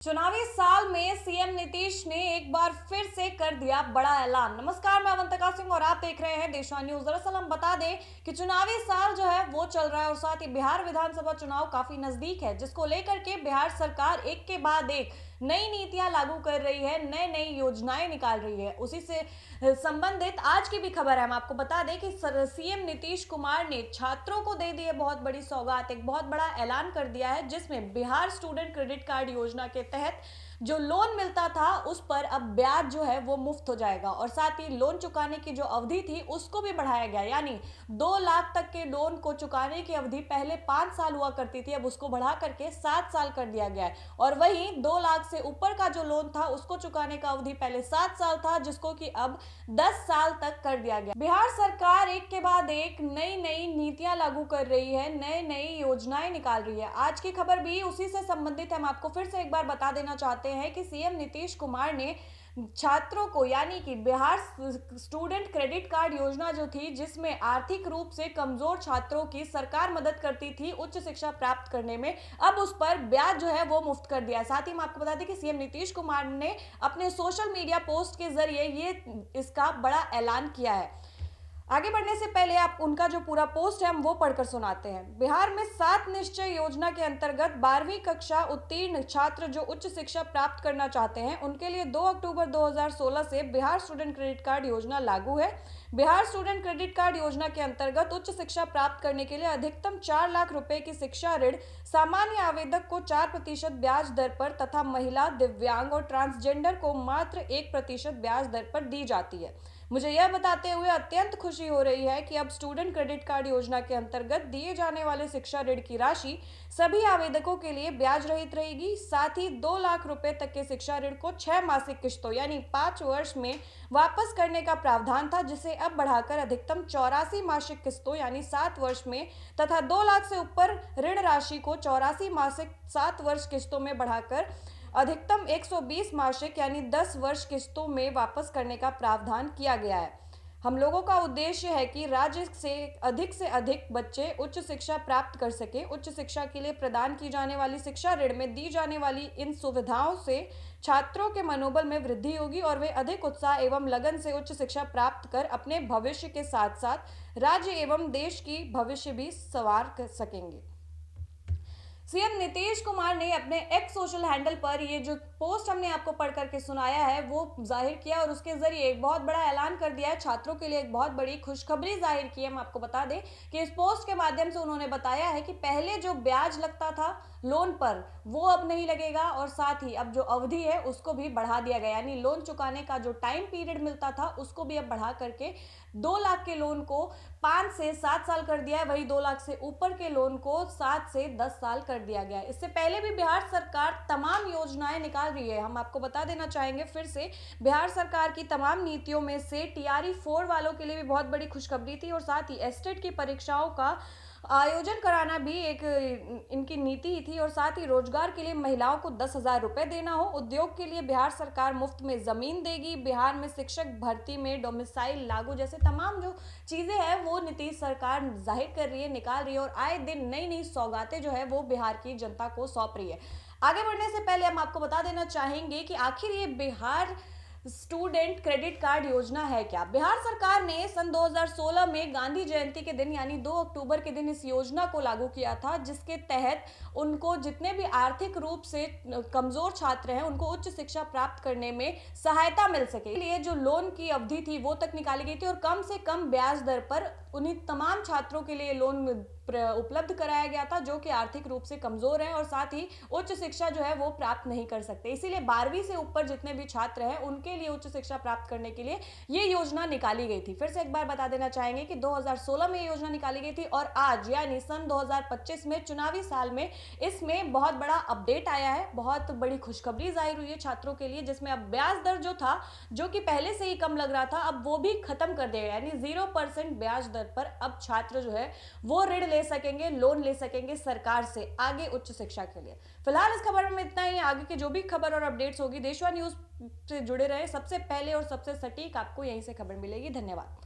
चुनावी साल में सीएम नीतीश ने एक बार फिर से कर दिया बड़ा ऐलान। नमस्कार, मैं अवंतिका सिंह और आप देख रहे हैं देशवाणी न्यूज। दरअसल हम बता दें कि चुनावी साल जो है वो चल रहा है और साथ ही बिहार विधानसभा चुनाव काफी नजदीक है, जिसको लेकर के बिहार सरकार एक के बाद एक नई नीतियां लागू कर रही है, नई नई योजनाएं निकाल रही है। उसी से संबंधित आज की भी खबर है। हम आपको बता दें कि सीएम नीतीश कुमार ने छात्रों को दे दी है बहुत बड़ी सौगात, एक बहुत बड़ा ऐलान कर दिया है, जिसमें बिहार स्टूडेंट क्रेडिट कार्ड योजना के तहत जो लोन मिलता था उस पर अब ब्याज जो है वो मुफ्त हो जाएगा और साथ ही लोन चुकाने की जो अवधि थी उसको भी बढ़ाया गया। यानी 2 लाख तक के लोन को चुकाने की अवधि पहले 5 साल हुआ करती थी, अब उसको बढ़ा करके 7 साल कर दिया गया है। और वहीं 2 लाख से ऊपर का जो लोन था उसको चुकाने का अवधि पहले 7 साल था, जिसको कि अब 10 साल तक कर दिया गया। बिहार सरकार एक के बाद एक नई नई नीतियां लागू कर रही है, नई नई योजनाएं निकाल रही है। आज की खबर भी उसी से संबंधित है। हम आपको फिर से एक बार बता देना चाहते हैं कि सीएम नीतीश कुमार ने छात्रों को, यानी कि बिहार स्टूडेंट क्रेडिट कार्ड योजना जो थी, जिसमें आर्थिक रूप से कमजोर छात्रों की सरकार मदद करती थी उच्च शिक्षा प्राप्त करने में, अब उस पर ब्याज जो है वो मुफ्त कर दिया। साथ ही हम आपको बता दें कि सीएम नीतीश कुमार ने अपने सोशल मीडिया पोस्ट के जरिए ये इसका बड़ा ऐलान किया है। आगे बढ़ने से पहले आप उनका जो पूरा पोस्ट है हम वो पढ़कर सुनाते हैं। बिहार में 7 निश्चय योजना के अंतर्गत 12वीं कक्षा उत्तीर्ण छात्र जो उच्च शिक्षा प्राप्त करना चाहते हैं उनके लिए 2 अक्टूबर 2016 से बिहार स्टूडेंट क्रेडिट कार्ड योजना लागू है। बिहार स्टूडेंट क्रेडिट कार्ड योजना के अंतर्गत उच्च शिक्षा प्राप्त करने के लिए अधिकतम 4 लाख रुपए की शिक्षा ऋण सामान्य आवेदक को 4% ब्याज दर पर तथा महिला, दिव्यांग और ट्रांसजेंडर को मात्र 1% ब्याज दर पर दी जाती है। मुझे यह बताते हुए अत्यंत खुशी हो रही है कि अब स्टूडेंट क्रेडिट कार्ड योजना के अंतर्गत दिए जाने वाले शिक्षा ऋण की राशि सभी आवेदकों के लिए ब्याज रहित रहेगी। साथ ही 2 लाख रुपए तक के शिक्षा ऋण को 6 मासिक किश्तों यानी 5 वर्ष में वापस करने का प्रावधान था, जिसे अब बढ़ाकर अधिकतम 84 मासिक किस्तों यानी 7 वर्ष में तथा 2 लाख से ऊपर ऋण राशि को 84 मासिक 7 वर्ष किस्तों में बढ़ाकर अधिकतम 120 मासिक यानी 10 वर्ष किस्तों में वापस करने का प्रावधान किया गया है। हम लोगों का उद्देश्य है कि राज्य से अधिक बच्चे उच्च शिक्षा प्राप्त कर सके। उच्च शिक्षा के लिए प्रदान की जाने वाली शिक्षा ऋण में दी जाने वाली इन सुविधाओं से छात्रों के मनोबल में वृद्धि होगी और वे अधिक उत्साह एवं लगन से उच्च शिक्षा प्राप्त कर अपने भविष्य के साथ साथ राज्य एवं देश की भविष्य भी संवार कर सकेंगे। सीएम नीतीश कुमार ने अपने एक्स सोशल हैंडल पर ये जो पोस्ट हमने आपको पढ़ करके सुनाया है वो जाहिर किया और उसके जरिए एक बहुत बड़ा ऐलान कर दिया है। छात्रों के लिए एक बहुत बड़ी खुशखबरी जाहिर की है। हम आपको बता दें कि इस पोस्ट के माध्यम से उन्होंने बताया है कि पहले जो ब्याज लगता था लोन पर वो अब नहीं लगेगा और साथ ही अब जो अवधि है उसको भी बढ़ा दिया गया, यानी लोन चुकाने का जो टाइम पीरियड मिलता था उसको भी अब बढ़ा करके 2 लाख के लोन को 5 से 7 साल कर दिया है, वही 2 लाख से ऊपर के लोन को 7 से 10 साल कर दिया गया है। इससे पहले भी बिहार सरकार तमाम योजनाएं निकाल रही है। हम आपको बता देना चाहेंगे फिर से, बिहार सरकार की तमाम नीतियों में से टीआरई 4 वालों के लिए भी बहुत बड़ी खुशखबरी थी और साथ ही एस्टेट की परीक्षाओं का आयोजन कराना भी एक इनकी नीति ही थी और साथ ही रोजगार के लिए महिलाओं को 10,000 रुपए देना हो। उद्योग के लिए बिहार सरकार मुफ्त में जमीन देगी। बिहार में शिक्षक भर्ती में डोमिसाइल लागू जैसे तमाम जो चीजें हैं वो नीतीश सरकार जाहिर कर रही है, निकाल रही है और आए दिन नई नई सौगातें जो है वो बिहार की जनता को सौंप रही है। आगे बढ़ने से पहले हम आपको बता देना चाहेंगे कि आखिर ये बिहार स्टूडेंट क्रेडिट कार्ड योजना है क्या। बिहार सरकार ने सन 2016 में गांधी जयंती के दिन यानी 2 अक्टूबर के दिन इस योजना को लागू किया था, जिसके तहत उनको जितने भी आर्थिक रूप से कमजोर छात्र हैं उनको उच्च शिक्षा प्राप्त करने में सहायता मिल सके। इसलिए जो लोन की अवधि थी वो तक निकाली गई थी और कम से कम ब्याज दर पर उन्हीं तमाम छात्रों के लिए लोन उपलब्ध कराया गया था जो कि आर्थिक रूप से कमजोर हैं और साथ ही उच्च शिक्षा जो है वो प्राप्त नहीं कर सकते। इसीलिए 12वीं से ऊपर जितने भी छात्र हैं उनके लिए उच्च शिक्षा प्राप्त करने के लिए ये योजना निकाली गई थी। फिर से एक बार बता देना चाहेंगे कि 2016 में ये योजना निकाली गई थी और आज यानी सन 2025 में चुनावी साल में इसमें बहुत बड़ा अपडेट आया है, बहुत बड़ी खुशखबरी जाहिर हुई है छात्रों के लिए, जिसमें अब ब्याज दर जो था, जो कि पहले से ही कम लग रहा था, अब वो भी खत्म कर दिया, यानी 0% ब्याज दर पर अब छात्र जो है वो ऋण ले सकेंगे, लोन ले सकेंगे सरकार से आगे उच्च शिक्षा के लिए। फिलहाल इस खबर में इतना ही। आगे की जो भी खबर और अपडेट्स होगी देशवाणी न्यूज से जुड़े रहे, सबसे पहले और सबसे सटीक आपको यहीं से खबर मिलेगी। धन्यवाद।